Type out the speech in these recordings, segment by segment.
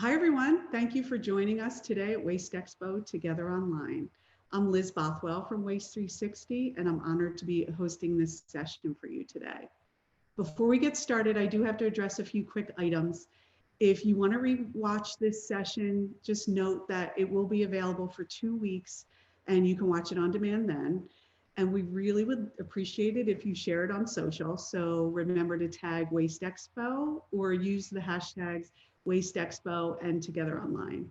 Hi, everyone. Thank you for joining us today at Waste Expo Together Online. I'm Liz Bothwell from Waste 360, and I'm honored to be hosting this session for you today. Before we get started, I do have to address a few quick items. If you want to rewatch this session, just note that it will be available for 2 weeks, and you can watch it on demand then. And we really would appreciate it if you share it on social. So remember to tag Waste Expo or use the hashtags Waste Expo and Together Online.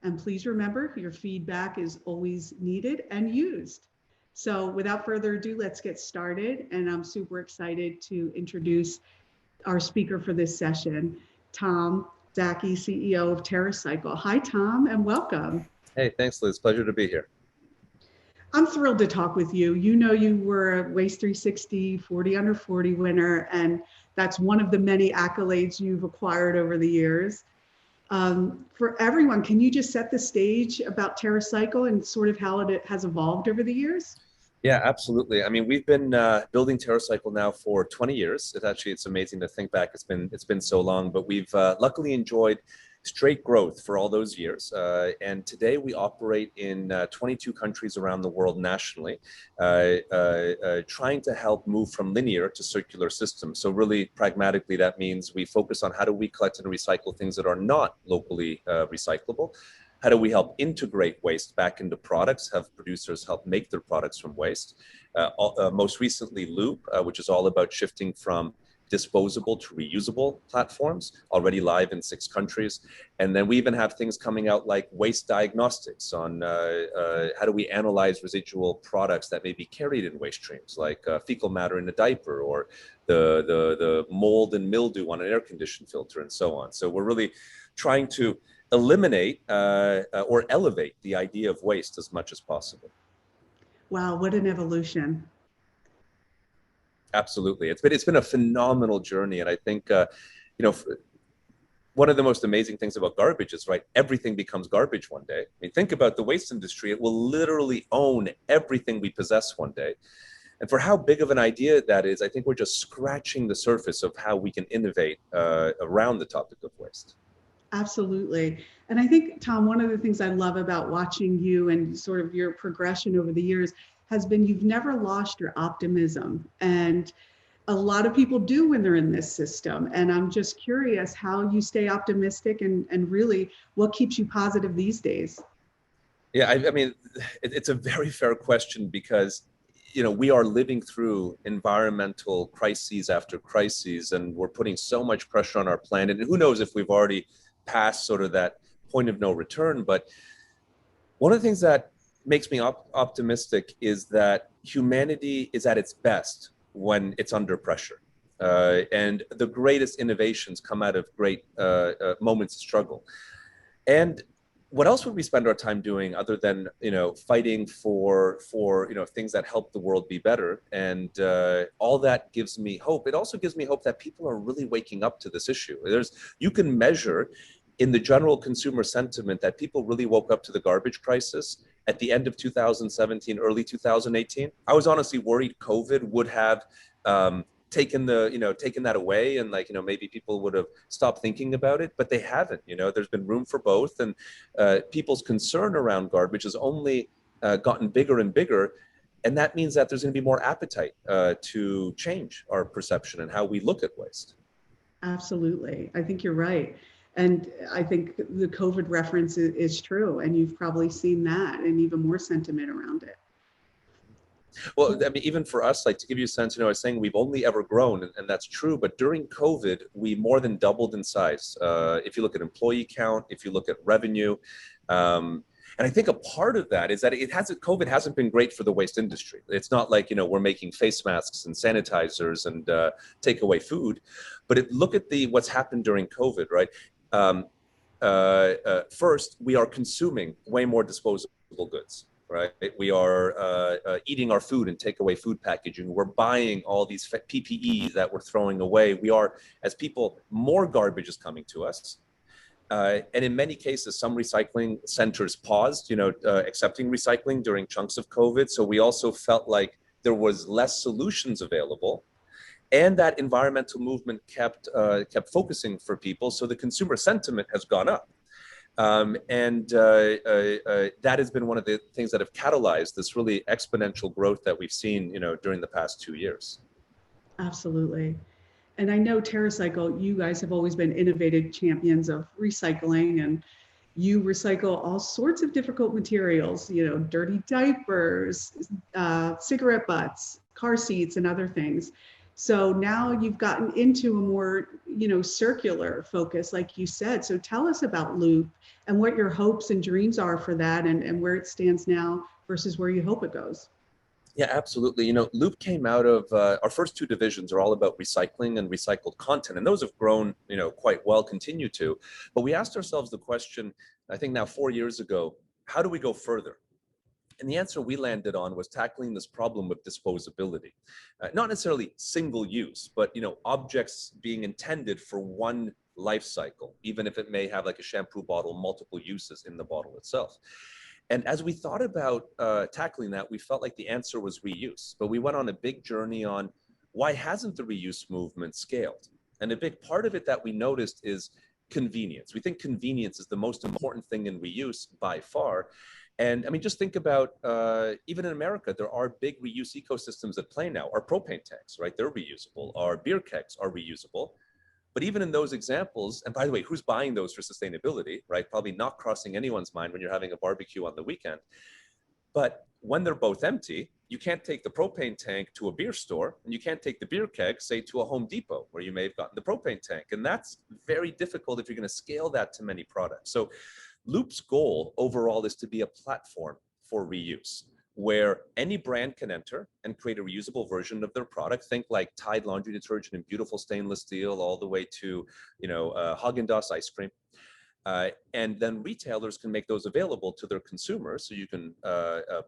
And please remember, your feedback is always needed and used. So without further ado, let's get started. And I'm super excited to introduce our speaker for this session, Tom Szaky, CEO of TerraCycle. Hi, Tom, and welcome. Hey, thanks, Liz. Pleasure to be here. I'm thrilled to talk with you. You know, you were a Waste 360 40 under 40 winner, and that's one of the many accolades you've acquired over the years. For everyone, can you just set the stage about TerraCycle and sort of how it has evolved over the years? Yeah, absolutely. I mean, we've been building TerraCycle now for 20 years. It's amazing to think back. It's been so long, but we've luckily enjoyed straight growth for all those years. And today we operate in 22 countries around the world nationally, trying to help move from linear to circular systems. So really pragmatically, that means we focus on how do we collect and recycle things that are not locally recyclable. How do we help integrate waste back into products, have producers help make their products from waste? Most recently, Loop, which is all about shifting from disposable to reusable platforms, already live in 6 countries. And then we even have things coming out like waste diagnostics on how do we analyze residual products that may be carried in waste streams, like fecal matter in a diaper or the mold and mildew on an air conditioning filter and so on. So we're really trying to eliminate or elevate the idea of waste as much as possible. Wow, what an evolution. Absolutely. It's been a phenomenal journey. And I think, one of the most amazing things about garbage is, right, everything becomes garbage one day. I mean, think about the waste industry. It will literally own everything we possess one day. And for how big of an idea that is, I think we're just scratching the surface of how we can innovate around the topic of waste. Absolutely. And I think, Tom, one of the things I love about watching you and sort of your progression over the years has been you've never lost your optimism. And a lot of people do when they're in this system. And I'm just curious how you stay optimistic and really what keeps you positive these days. Yeah, I mean, it's a very fair question because we are living through environmental crises after crises, and we're putting so much pressure on our planet. And who knows if we've already past sort of that point of no return. But one of the things that makes me optimistic is that humanity is at its best when it's under pressure. And the greatest innovations come out of great moments of struggle. And what else would we spend our time doing other than fighting for things that help the world be better? And all that gives me hope. It also gives me hope that people are really waking up to this issue. You can measure in the general consumer sentiment that people really woke up to the garbage crisis at the end of 2017, early 2018. I was honestly worried COVID would have taken that away, and maybe people would have stopped thinking about it, but they haven't. There's been room for both, and people's concern around garbage has only gotten bigger and bigger. And that means that there's going to be more appetite to change our perception and how we look at waste. Absolutely. I think you're right. And I think the COVID reference is true. And you've probably seen that and even more sentiment around it. Well, I mean, even for us, like to give you a sense, I was saying we've only ever grown, and that's true. But during COVID, we more than doubled in size. If you look at employee count, if you look at revenue, and I think a part of that is that COVID hasn't been great for the waste industry. It's not like, we're making face masks and sanitizers and takeaway food, but look at what's happened during COVID, right? First, we are consuming way more disposable goods, right? We are eating our food and takeaway food packaging. We're buying all these PPE that we're throwing away. We are, as people, more garbage is coming to us. And in many cases, some recycling centers paused, accepting recycling during chunks of COVID. So we also felt like there was less solutions available. And that environmental movement kept focusing for people. So the consumer sentiment has gone up. That has been one of the things that have catalyzed this really exponential growth that we've seen, during the past 2 years. Absolutely. And I know TerraCycle, you guys have always been innovative champions of recycling, and you recycle all sorts of difficult materials, dirty diapers, cigarette butts, car seats, and other things. So now you've gotten into a more, circular focus, like you said. So tell us about Loop and what your hopes and dreams are for that, and where it stands now versus where you hope it goes. Yeah, absolutely. Loop came out of our first two divisions are all about recycling and recycled content, and those have grown, quite well, continue to. But we asked ourselves the question, I think now 4 years ago, how do we go further? And the answer we landed on was tackling this problem of disposability, not necessarily single use, but objects being intended for one life cycle, even if it may have like a shampoo bottle, multiple uses in the bottle itself. And as we thought about tackling that, we felt like the answer was reuse. But we went on a big journey on why hasn't the reuse movement scaled? And a big part of it that we noticed is convenience. We think convenience is the most important thing in reuse by far. And I mean, just think about, even in America, there are big reuse ecosystems at play now. Our propane tanks, right? They're reusable. Our beer kegs are reusable. But even in those examples, and by the way, who's buying those for sustainability, right? Probably not crossing anyone's mind when you're having a barbecue on the weekend. But when they're both empty, you can't take the propane tank to a beer store, and you can't take the beer keg, say, to a Home Depot, where you may have gotten the propane tank. And that's very difficult if you're going to scale that to many products. So Loop's goal overall is to be a platform for reuse, where any brand can enter and create a reusable version of their product. Think like Tide laundry detergent in beautiful stainless steel, all the way to, Haagen-Dazs ice cream. And then retailers can make those available to their consumers. So you can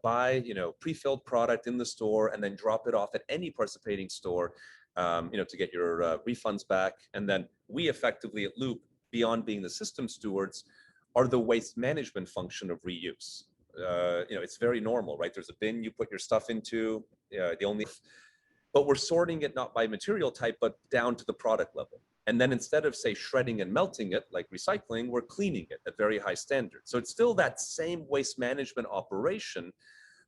buy, pre-filled product in the store and then drop it off at any participating store, to get your refunds back. And then we effectively at Loop, beyond being the system stewards, are the waste management function of reuse. It's very normal, right? There's a bin you put your stuff into, but we're sorting it not by material type, but down to the product level. And then instead of, say, shredding and melting it like recycling, we're cleaning it at very high standards. So it's still that same waste management operation,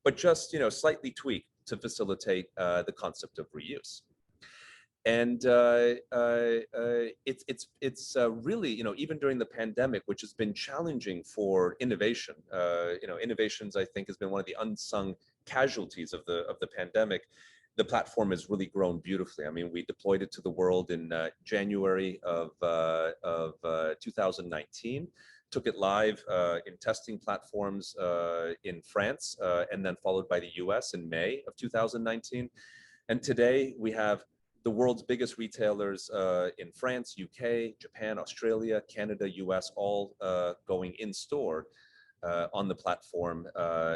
but just, slightly tweaked to facilitate the concept of reuse. And it's really, even during the pandemic, which has been challenging for innovation. Innovations, I think, has been one of the unsung casualties of the pandemic. The platform has really grown beautifully. I mean, we deployed it to the world in January of 2019. Took it live in testing platforms in France, and then followed by the US in May of 2019. And today we have the world's biggest retailers in France, UK, Japan, Australia, Canada, US, all going in store on the platform,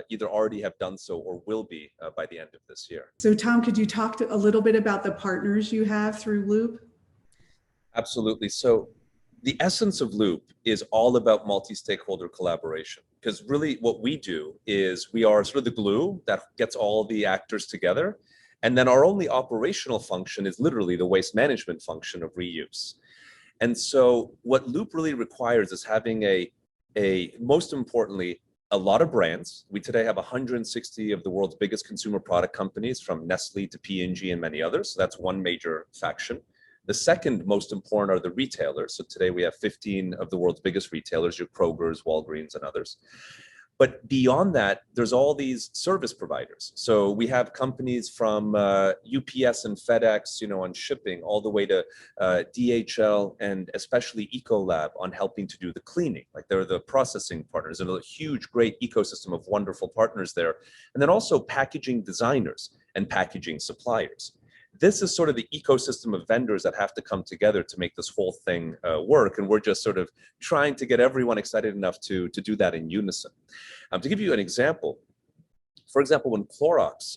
either already have done so or will be by the end of this year. So Tom, could you talk a little bit about the partners you have through Loop? Absolutely. So the essence of Loop is all about multi-stakeholder collaboration, because really what we do is we are sort of the glue that gets all the actors together. And then our only operational function is literally the waste management function of reuse. And so what Loop really requires is having most importantly, a lot of brands. We today have 160 of the world's biggest consumer product companies, from Nestle to P&G and many others. So that's one major faction. The second most important are the retailers. So today we have 15 of the world's biggest retailers, your Kroger's, Walgreens, and others. But beyond that, there's all these service providers. So we have companies from UPS and FedEx, on shipping, all the way to DHL and especially Ecolab on helping to do the cleaning. Like they're the processing partners, and a huge, great ecosystem of wonderful partners there. And then also packaging designers and packaging suppliers. This is sort of the ecosystem of vendors that have to come together to make this whole thing work. And we're just sort of trying to get everyone excited enough to do that in unison. To give you an example, for example, when Clorox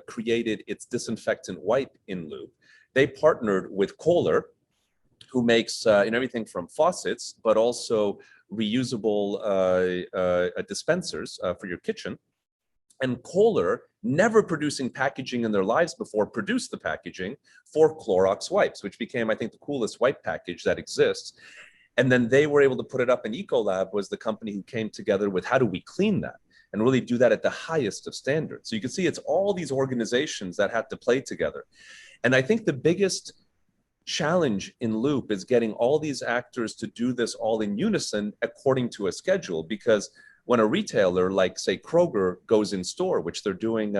created its disinfectant wipe in Loop, they partnered with Kohler, who makes everything from faucets, but also reusable dispensers for your kitchen. And Kohler, never producing packaging in their lives before, produced the packaging for Clorox wipes, which became, I think, the coolest wipe package that exists. And then they were able to put it up, and Ecolab was the company who came together with how do we clean that and really do that at the highest of standards. So you can see it's all these organizations that had to play together. And I think the biggest challenge in Loop is getting all these actors to do this all in unison according to a schedule, because when a retailer like, say, Kroger goes in store, which they're doing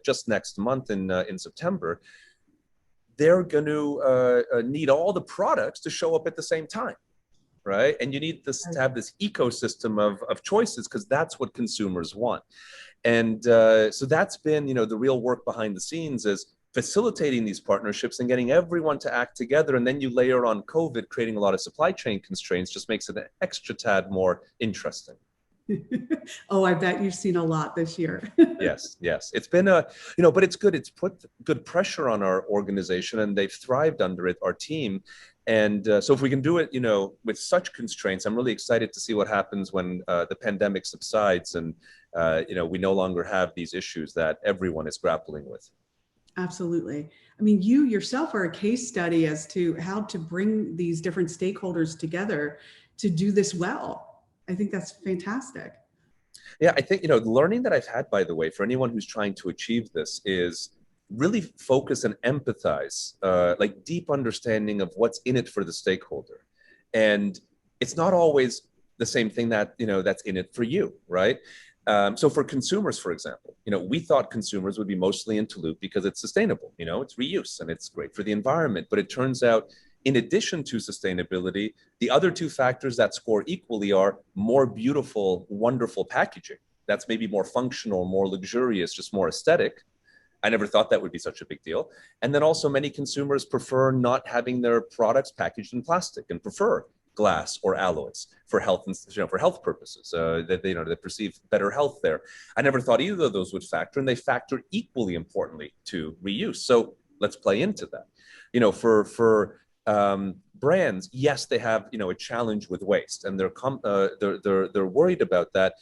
just next month in September, they're going to need all the products to show up at the same time, right? And you need this to have this ecosystem of choices, because that's what consumers want. And so that's been, the real work behind the scenes, is facilitating these partnerships and getting everyone to act together. And then you layer on COVID, creating a lot of supply chain constraints, just makes it an extra tad more interesting. Oh, I bet you've seen a lot this year. Yes. It's been but it's good. It's put good pressure on our organization, and they've thrived under it, our team. And so if we can do it, with such constraints, I'm really excited to see what happens when the pandemic subsides and, we no longer have these issues that everyone is grappling with. Absolutely. I mean, you yourself are a case study as to how to bring these different stakeholders together to do this well. I think that's fantastic. Yeah, I think, the learning that I've had, by the way, for anyone who's trying to achieve this, is really focus and empathize, like deep understanding of what's in it for the stakeholder. And it's not always the same thing that, that's in it for you, right? So for consumers, for example, we thought consumers would be mostly into Loop because it's sustainable, it's reuse and it's great for the environment. But it turns out, in addition to sustainability, the other two factors that score equally are more beautiful, wonderful packaging. That's maybe more functional, more luxurious, just more aesthetic. I never thought that would be such a big deal. And then also many consumers prefer not having their products packaged in plastic and prefer glass or alloys for health and for health purposes. That they perceive better health there. I never thought either of those would factor, and they factor equally importantly to reuse. So let's play into that. For brands, yes, they have a challenge with waste, and they're worried about that.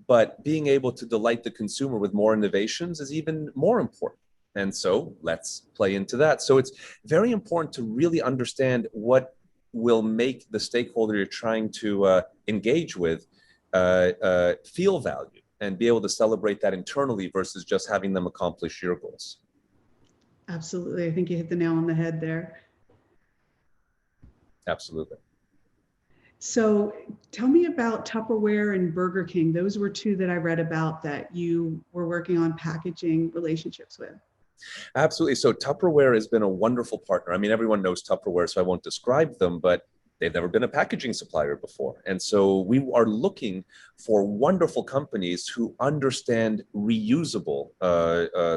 But being able to delight the consumer with more innovations is even more important. And so let's play into that. So it's very important to really understand what will make the stakeholder you're trying to engage with feel value, and be able to celebrate that internally versus just having them accomplish your goals. Absolutely. I think you hit the nail on the head there. Absolutely. So tell me about Tupperware and Burger King. Those were two that I read about that you were working on packaging relationships with. Absolutely. So Tupperware has been a wonderful partner. I mean, everyone knows Tupperware, so I won't describe them, but they've never been a packaging supplier before. And so we are looking for wonderful companies who understand reusable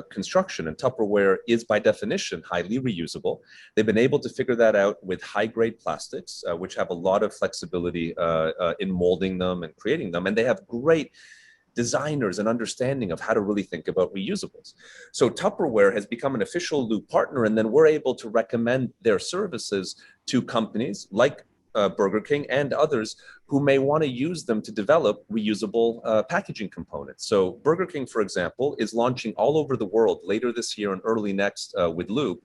construction. And Tupperware is, by definition, highly reusable. They've been able to figure that out with high-grade plastics, which have a lot of flexibility in molding them and creating them. And they have great designers and understanding of how to really think about reusables. So Tupperware has become an official Loop partner, and then we're able to recommend their services to companies like Burger King and others who may want to use them to develop reusable packaging components. So Burger King, for example, is launching all over the world later this year and early next with Loop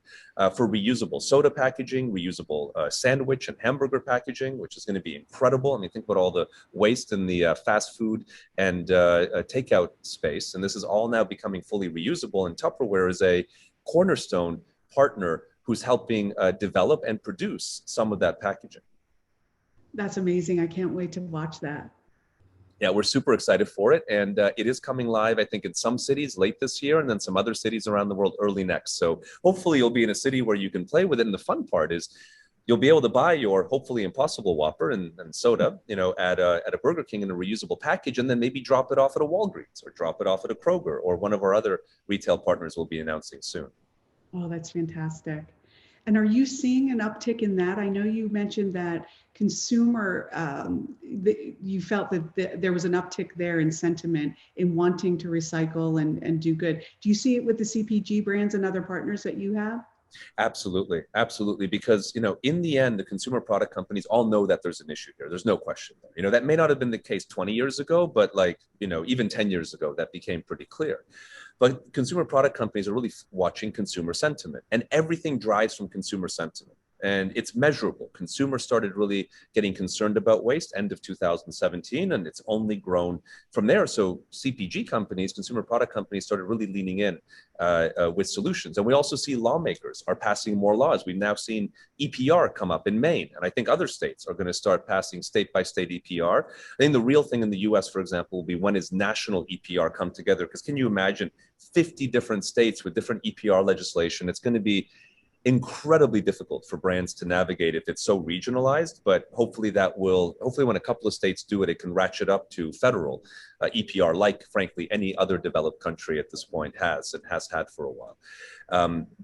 for reusable soda packaging, reusable sandwich and hamburger packaging, which is going to be incredible. I mean, think about all the waste in the fast food and takeout space. And this is all now becoming fully reusable. And Tupperware is a cornerstone partner who's helping develop and produce some of that packaging. That's amazing. I can't wait to watch that. Yeah, we're super excited for it. And it is coming live, I think, in some cities late this year, and then some other cities around the world early next. So hopefully you'll be in a city where you can play with it. And the fun part is you'll be able to buy your hopefully Impossible Whopper and soda, at a Burger King in a reusable package, and then maybe drop it off at a Walgreens or drop it off at a Kroger, or one of our other retail partners will be announcing soon. Oh, that's fantastic. And are you seeing an uptick in that? I know you mentioned that consumer, you felt that there was an uptick there in sentiment in wanting to recycle and do good. Do you see it with the CPG brands and other partners that you have? Absolutely, absolutely. Because, in the end, the consumer product companies all know that there's an issue here. There's no question there. That may not have been the case 20 years ago, but even 10 years ago, that became pretty clear. But consumer product companies are really watching consumer sentiment, and everything drives from consumer sentiment. And it's measurable. Consumers started really getting concerned about waste end of 2017, and it's only grown from there. So CPG companies, consumer product companies, started really leaning in with solutions. And we also see lawmakers are passing more laws. We've now seen EPR come up in Maine, and I think other states are going to start passing state-by-state EPR. I think the real thing in the US, for example, will be when is national EPR come together? Because can you imagine 50 different states with different EPR legislation? It's going to be incredibly difficult for brands to navigate if it's so regionalized, but hopefully when a couple of states do it, it can ratchet up to federal EPR, like frankly any other developed country at this point has and has had for a while.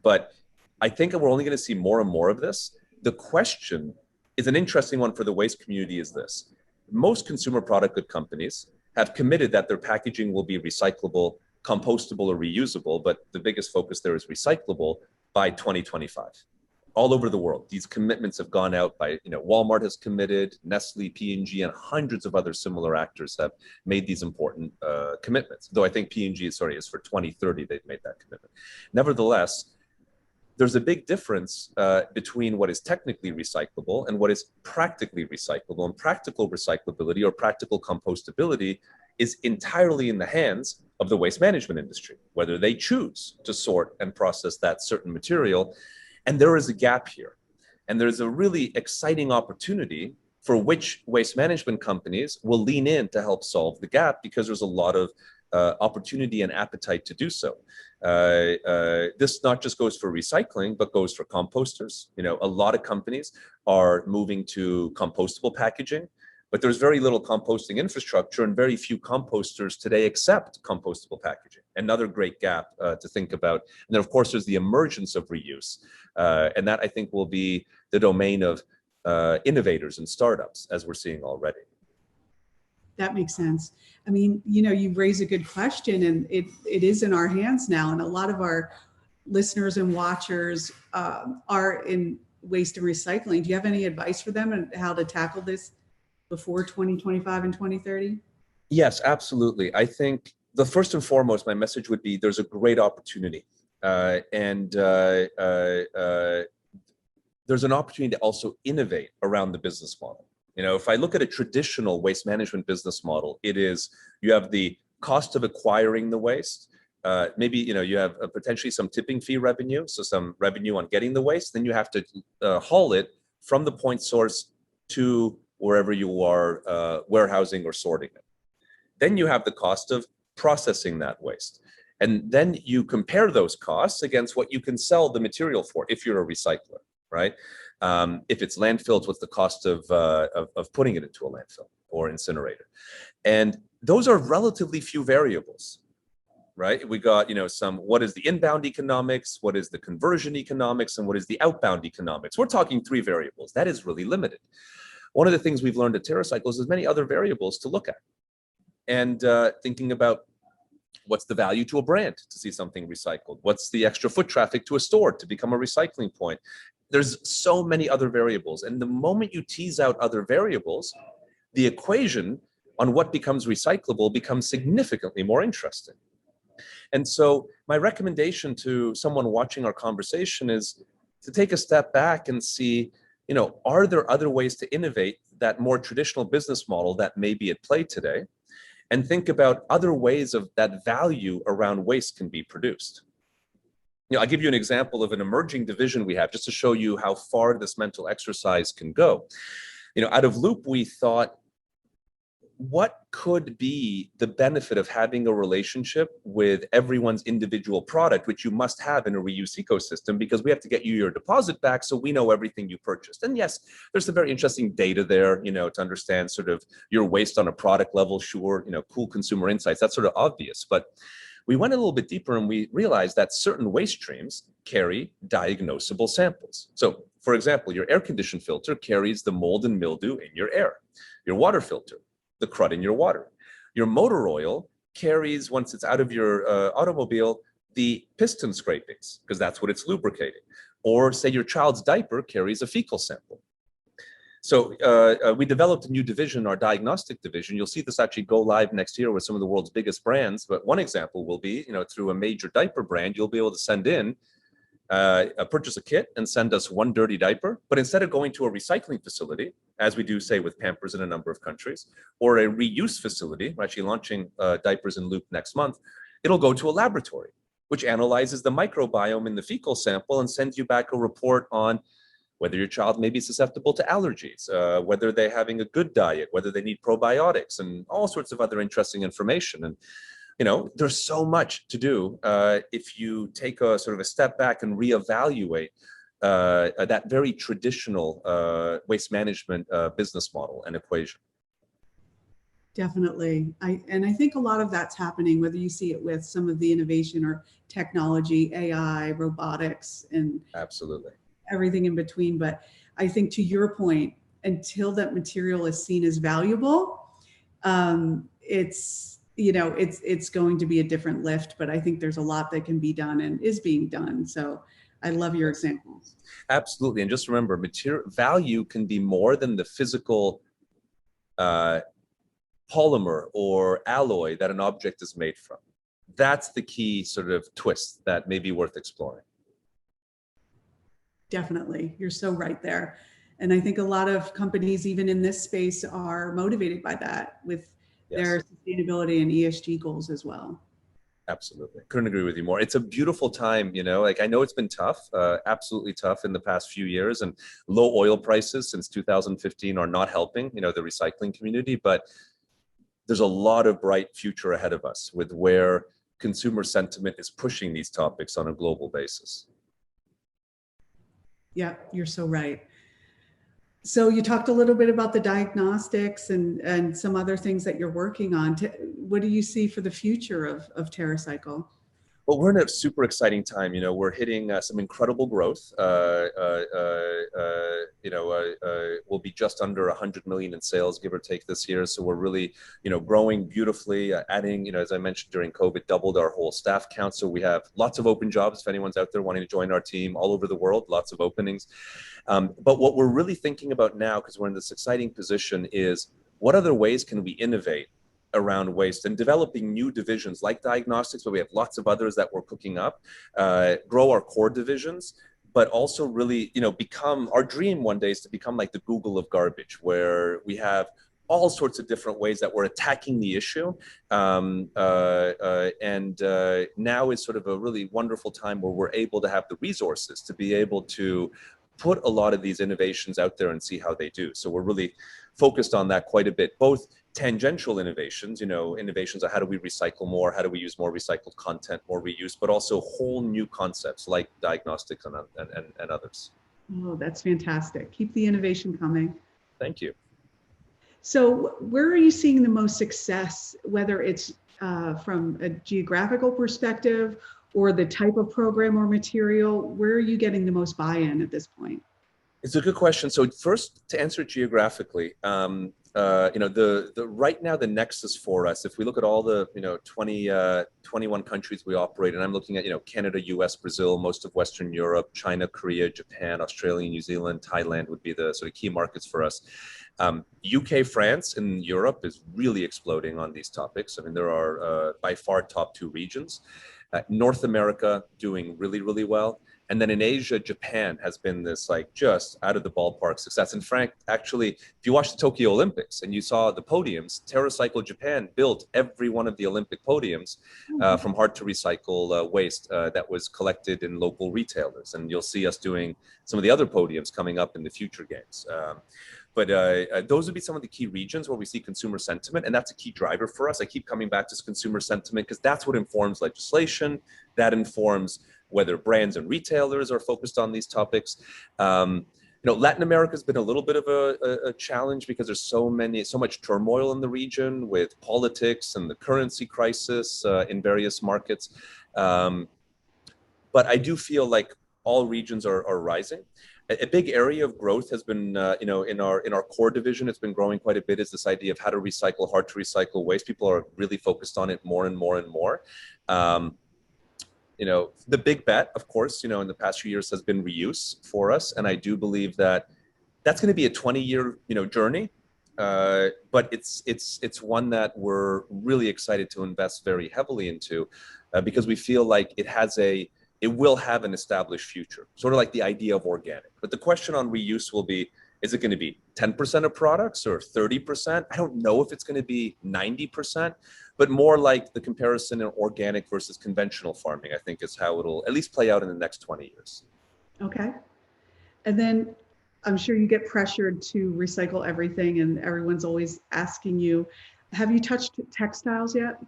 But I think we're only going to see more and more of this. The question is an interesting one for the waste community is this. Most consumer product good companies have committed that their packaging will be recyclable, compostable, or reusable, but the biggest focus there is recyclable by 2025. All over the world, these commitments have gone out by, Walmart has committed, Nestle, P&G, and hundreds of other similar actors have made these important commitments. Though I think P&G is for 2030, they've made that commitment. Nevertheless, there's a big difference between what is technically recyclable and what is practically recyclable. And practical recyclability or practical compostability is entirely in the hands of the waste management industry, whether they choose to sort and process that certain material. And there is a gap here. And there's a really exciting opportunity for which waste management companies will lean in to help solve the gap, because there's a lot of opportunity and appetite to do so. This not just goes for recycling, but goes for composters. A lot of companies are moving to compostable packaging, but there's very little composting infrastructure, and very few composters today accept compostable packaging. Another great gap to think about. And then, of course, there's the emergence of reuse. And that, I think, will be the domain of innovators and startups, as we're seeing already. That makes sense. I mean, you've raised a good question, and it is in our hands now. And a lot of our listeners and watchers are in waste and recycling. Do you have any advice for them on how to tackle this before 2025 and 2030? Yes, absolutely. I think the first and foremost, my message would be there's a great opportunity. And there's an opportunity to also innovate around the business model. If I look at a traditional waste management business model, it is you have the cost of acquiring the waste. Maybe you have potentially some tipping fee revenue, so some revenue on getting the waste. Then you have to haul it from the point source to wherever you are warehousing or sorting it. Then you have the cost of processing that waste. And then you compare those costs against what you can sell the material for if you're a recycler, right? If it's landfills, what's the cost of putting it into a landfill or incinerator? And those are relatively few variables, right? We got, what is the inbound economics, what is the conversion economics, and what is the outbound economics? We're talking 3 variables. That is really limited. One of the things we've learned at TerraCycles is many other variables to look at. And thinking about what's the value to a brand to see something recycled? What's the extra foot traffic to a store to become a recycling point? There's so many other variables. And the moment you tease out other variables, the equation on what becomes recyclable becomes significantly more interesting. And so my recommendation to someone watching our conversation is to take a step back and see, are there other ways to innovate that more traditional business model that may be at play today? And think about other ways of that value around waste can be produced. I'll give you an example of an emerging division we have just to show you how far this mental exercise can go. Out of Loop, we thought, what could be the benefit of having a relationship with everyone's individual product, which you must have in a reuse ecosystem, because we have to get you your deposit back so we know everything you purchased. And yes, there's some very interesting data there, to understand sort of your waste on a product level. Sure, cool consumer insights, that's sort of obvious. But we went a little bit deeper and we realized that certain waste streams carry diagnosable samples. So, for example, your air condition filter carries the mold and mildew in your air. Your water filter, the crud in your water. Your motor oil carries, once it's out of your automobile, the piston scrapings, because that's what it's lubricating. Or say your child's diaper carries a fecal sample. So we developed a new division, our diagnostic division. You'll see this actually go live next year with some of the world's biggest brands. But one example will be, through a major diaper brand, you'll be able to send in, purchase a kit and send us one dirty diaper. But instead of going to a recycling facility, as we do, say, with Pampers in a number of countries, or a reuse facility, we're actually launching diapers in Loop next month, it'll go to a laboratory, which analyzes the microbiome in the fecal sample and sends you back a report on whether your child may be susceptible to allergies, whether they're having a good diet, whether they need probiotics, and all sorts of other interesting information. And there's so much to do if you take a sort of a step back and reevaluate that very traditional waste management business model and equation. Definitely. I think a lot of that's happening, whether you see it with some of the innovation or technology, AI, robotics, and absolutely everything in between. But I think, to your point, until that material is seen as valuable, it's going to be a different lift. But I think there's a lot that can be done and is being done. So I love your examples. Absolutely. And just remember, material value can be more than the physical polymer or alloy that an object is made from. That's the key sort of twist that may be worth exploring. Definitely. You're so right there. And I think a lot of companies, even in this space, are motivated by that with their sustainability and ESG goals as well. Absolutely. Couldn't agree with you more. It's a beautiful time, I know it's been tough, absolutely tough in the past few years, and low oil prices since 2015 are not helping, the recycling community, but there's a lot of bright future ahead of us with where consumer sentiment is pushing these topics on a global basis. Yeah, you're so right. So you talked a little bit about the diagnostics and some other things that you're working on. What do you see for the future of TerraCycle? Well, we're in a super exciting time. We're hitting some incredible growth. We'll be just under 100 million in sales, give or take, this year. So we're really, growing beautifully, adding, as I mentioned, during COVID, doubled our whole staff count. So we have lots of open jobs. If anyone's out there wanting to join our team all over the world, lots of openings. But what we're really thinking about now, because we're in this exciting position, is what other ways can we innovate around waste, and developing new divisions like diagnostics, but we have lots of others that we're cooking up, grow our core divisions, but also really, become, our dream one day is to become like the Google of garbage, where we have all sorts of different ways that we're attacking the issue. And now is sort of a really wonderful time where we're able to have the resources to be able to put a lot of these innovations out there and see how they do. So we're really focused on that quite a bit, both tangential innovations, innovations of how do we recycle more, how do we use more recycled content, more reuse, but also whole new concepts like diagnostics and others. Oh, that's fantastic. Keep the innovation coming. Thank you. So where are you seeing the most success, whether it's from a geographical perspective or the type of program or material? Where are you getting the most buy-in at this point? It's a good question. So first, to answer it geographically, right now the nexus for us, if we look at all the 21 countries we operate in, I'm looking at Canada, US, Brazil, most of Western Europe, China, Korea, Japan, Australia, New Zealand, Thailand would be the sort of key markets for us. UK, France, and Europe is really exploding on these topics. I mean, there are by far top two regions. North America doing really, really well. And then in Asia, Japan has been this just out of the ballpark success. In fact, actually, if you watch the Tokyo Olympics and you saw the podiums, TerraCycle Japan built every one of the Olympic podiums from hard to recycle waste that was collected in local retailers. And you'll see us doing some of the other podiums coming up in the future games. But those would be some of the key regions where we see consumer sentiment, and that's a key driver for us. I keep coming back to consumer sentiment because that's what informs legislation, that informs whether brands and retailers are focused on these topics. Latin America has been a little bit of a challenge because there's so much turmoil in the region with politics and the currency crisis in various markets. But I do feel like all regions are rising. A big area of growth has been, in our core division, it's been growing quite a bit, is this idea of how to recycle hard to recycle waste. People are really focused on it more and more and more. The big bet, of course, in the past few years has been reuse for us. And I do believe that that's going to be a 20-year, journey. But it's one that we're really excited to invest very heavily into because we feel like it will have an established future, sort of like the idea of organic. But the question on reuse will be, is it going to be 10% of products or 30%? I don't know if it's going to be 90%, but more like the comparison in organic versus conventional farming, I think is how it'll at least play out in the next 20 years. Okay. And then I'm sure you get pressured to recycle everything and everyone's always asking you, have you touched textiles yet?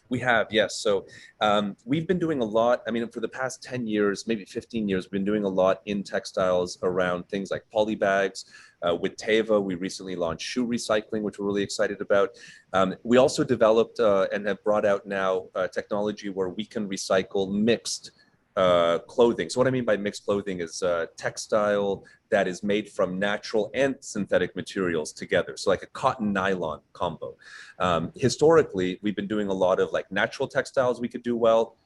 We have, yes. So we've been doing a lot. I mean, for the past 10 years, maybe 15 years, we've been doing a lot in textiles around things like poly bags. With Teva, we recently launched shoe recycling, which we're really excited about. We also developed and have brought out now technology where we can recycle mixed clothing. So what I mean by mixed clothing is textile that is made from natural and synthetic materials together. So like a cotton nylon combo. Historically, we've been doing a lot of like natural textiles we could do well,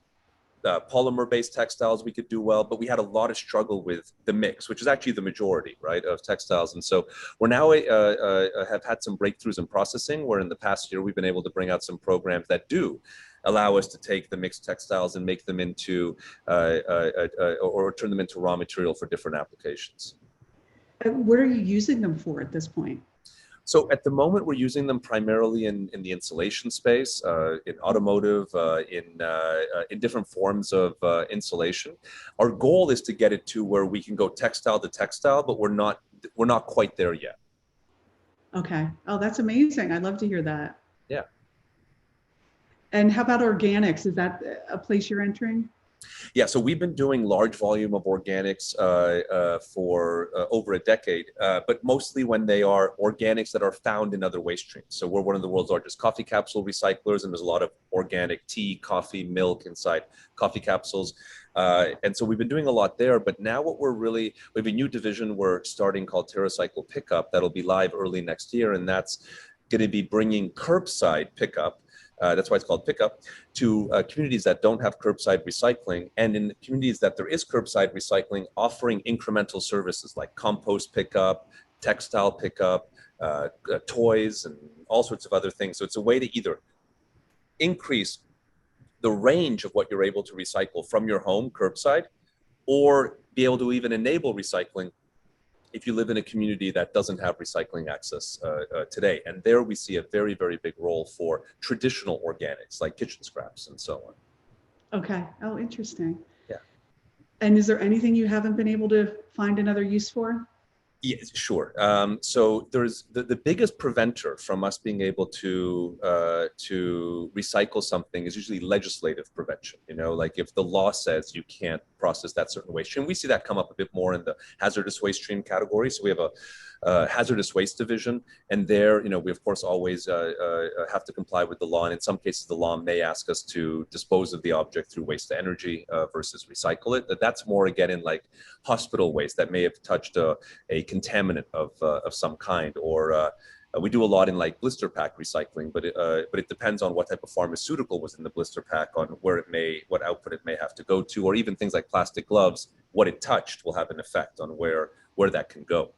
polymer-based textiles we could do well, but we had a lot of struggle with the mix, which is actually the majority, right, of textiles. And so we're now have had some breakthroughs in processing, where in the past year we've been able to bring out some programs that do allow us to take the mixed textiles and make them into or turn them into raw material for different applications. What are you using them for at this point? So at the moment, we're using them primarily in the insulation space, in automotive, in different forms of insulation. Our goal is to get it to where we can go textile to textile, but we're not quite there yet. Okay. Oh, that's amazing. I'd love to hear that. Yeah. And how about organics? Is that a place you're entering? Yeah, so we've been doing large volume of organics for over a decade, but mostly when they are organics that are found in other waste streams. So we're one of the world's largest coffee capsule recyclers, and there's a lot of organic tea, coffee, milk inside coffee capsules. And so we've been doing a lot there, but now we have a new division we're starting called TerraCycle Pickup that'll be live early next year, and that's going to be bringing curbside pickup. That's why it's called Pickup, to communities that don't have curbside recycling, and in communities that there is curbside recycling, offering incremental services like compost pickup, textile pickup, toys, and all sorts of other things. So it's a way to either increase the range of what you're able to recycle from your home curbside, or be able to even enable recycling if you live in a community that doesn't have recycling access today. And there we see a very, very big role for traditional organics like kitchen scraps and so on. Okay. Oh, interesting. Yeah. And is there anything you haven't been able to find another use for? Yeah, sure. So there's the biggest preventer from us being able to recycle something is usually legislative prevention. Like if the law says you can't process that certain waste stream, we see that come up a bit more in the hazardous waste stream category. So we have a hazardous waste division, and there, we of course always have to comply with the law. And in some cases, the law may ask us to dispose of the object through waste to energy versus recycle it. That's more again in like hospital waste that may have touched a contaminant of some kind, or we do a lot in like blister pack recycling, but it depends on what type of pharmaceutical was in the blister pack, on what output it may have to go to, or even things like plastic gloves, what it touched will have an effect on where that can go.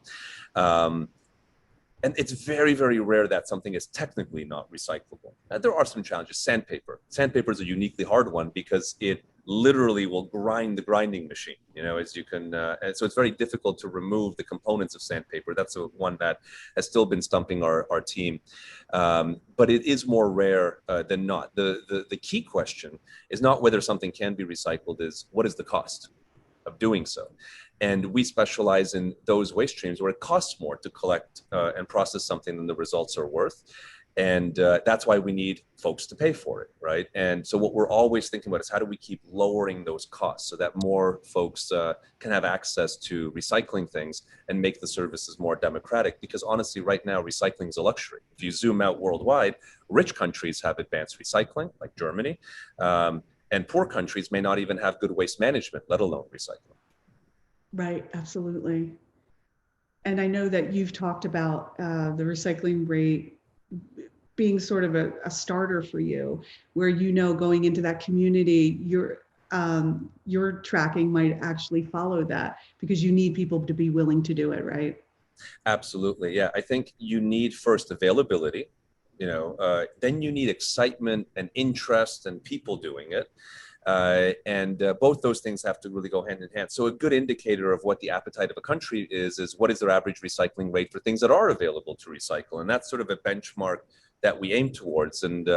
And it's very, very rare that something is technically not recyclable. There are some challenges. Sandpaper. Sandpaper is a uniquely hard one because it literally will grind the grinding machine, as you can, and so it's very difficult to remove the components of sandpaper. That's one that has still been stumping our team. But it is more rare than not. The key question is not whether something can be recycled, is what is the cost of doing so? And we specialize in those waste streams where it costs more to collect and process something than the results are worth. And that's why we need folks to pay for it, right? And so what we're always thinking about is how do we keep lowering those costs so that more folks can have access to recycling things and make the services more democratic? Because honestly, right now, recycling is a luxury. If you zoom out worldwide, rich countries have advanced recycling, like Germany, and poor countries may not even have good waste management, let alone recycling. Right, absolutely. And I know that you've talked about the recycling rate being sort of a starter for you, where going into that community, your tracking might actually follow that, because you need people to be willing to do it, right? Absolutely. Yeah. I think you need first availability, then you need excitement and interest and people doing it. And both those things have to really go hand in hand. So a good indicator of what the appetite of a country is what is their average recycling rate for things that are available to recycle? And that's sort of a benchmark that we aim towards. And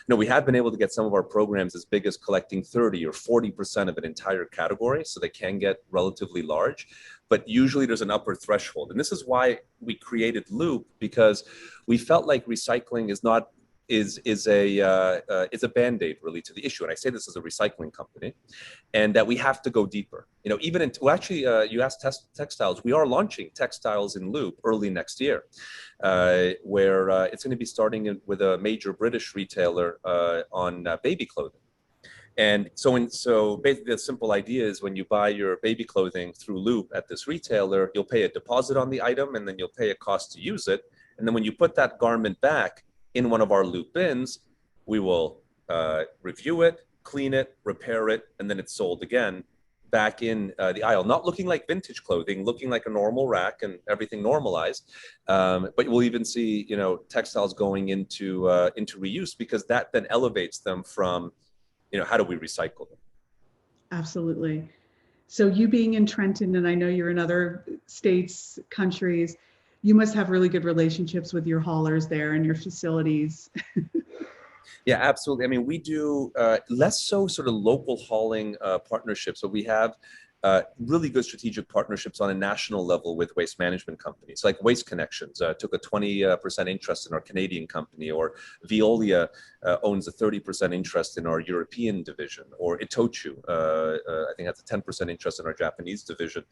we have been able to get some of our programs as big as collecting 30 or 40% of an entire category, so they can get relatively large. But usually there's an upper threshold. And this is why we created Loop, because we felt like recycling is not is a band-aid really to the issue. And I say this as a recycling company, and that we have to go deeper. Even into, well, actually, you asked textiles. We are launching textiles in Loop early next year, where it's going to be starting with a major British retailer on baby clothing. And so basically the simple idea is, when you buy your baby clothing through Loop at this retailer, you'll pay a deposit on the item, and then you'll pay a cost to use it. And then when you put that garment back in one of our Loop bins, we will review it, clean it, repair it, and then it's sold again back in the aisle, not looking like vintage clothing, looking like a normal rack and everything normalized. But we'll even see, textiles going into reuse, because that then elevates them from, how do we recycle them? Absolutely. So you being in Trenton, and I know you're in other states, countries, you must have really good relationships with your haulers there and your facilities. Yeah, absolutely. I mean, we do less so sort of local hauling partnerships, but we have really good strategic partnerships on a national level with waste management companies, like Waste Connections took a 20% interest in our Canadian company, or Veolia owns a 30% interest in our European division, or Itochu, I think that's a 10% interest in our Japanese division.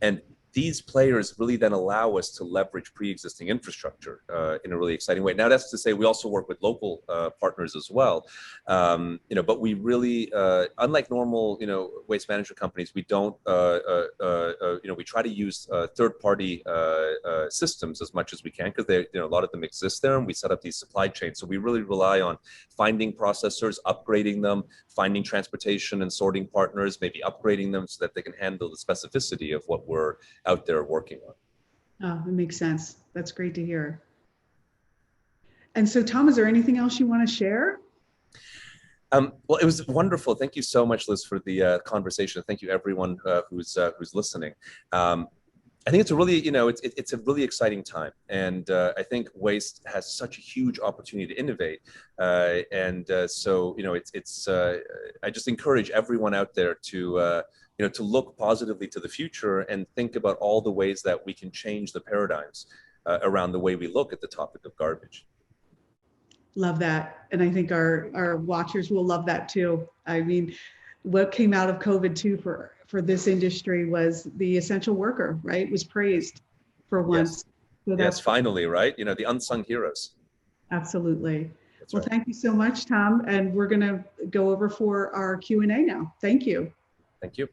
And these players really then allow us to leverage pre-existing infrastructure in a really exciting way. Now, that's to say we also work with local partners as well, but we really, unlike normal, waste management companies, we don't, we try to use third-party systems as much as we can, because a lot of them exist there, and we set up these supply chains. So we really rely on finding processors, upgrading them, finding transportation and sorting partners, maybe upgrading them so that they can handle the specificity of what we're out there working on. Oh, it makes sense. That's great to hear. And so, Tom, is there anything else you want to share? Well, it was wonderful. Thank you so much, Liz, for the conversation. Thank you, everyone who's listening. I think it's a really, it's a really exciting time, and I think waste has such a huge opportunity to innovate, so I just encourage everyone out there to to look positively to the future and think about all the ways that we can change the paradigms around the way we look at the topic of garbage. Love that. And I think our watchers will love that too. I mean, what came out of COVID too for this industry was the essential worker, right? Was praised for once. Yes, so yes, finally, right? The unsung heroes. Absolutely. That's well, right. Thank you so much, Tom. And we're going to go over for our Q&A now. Thank you. Thank you.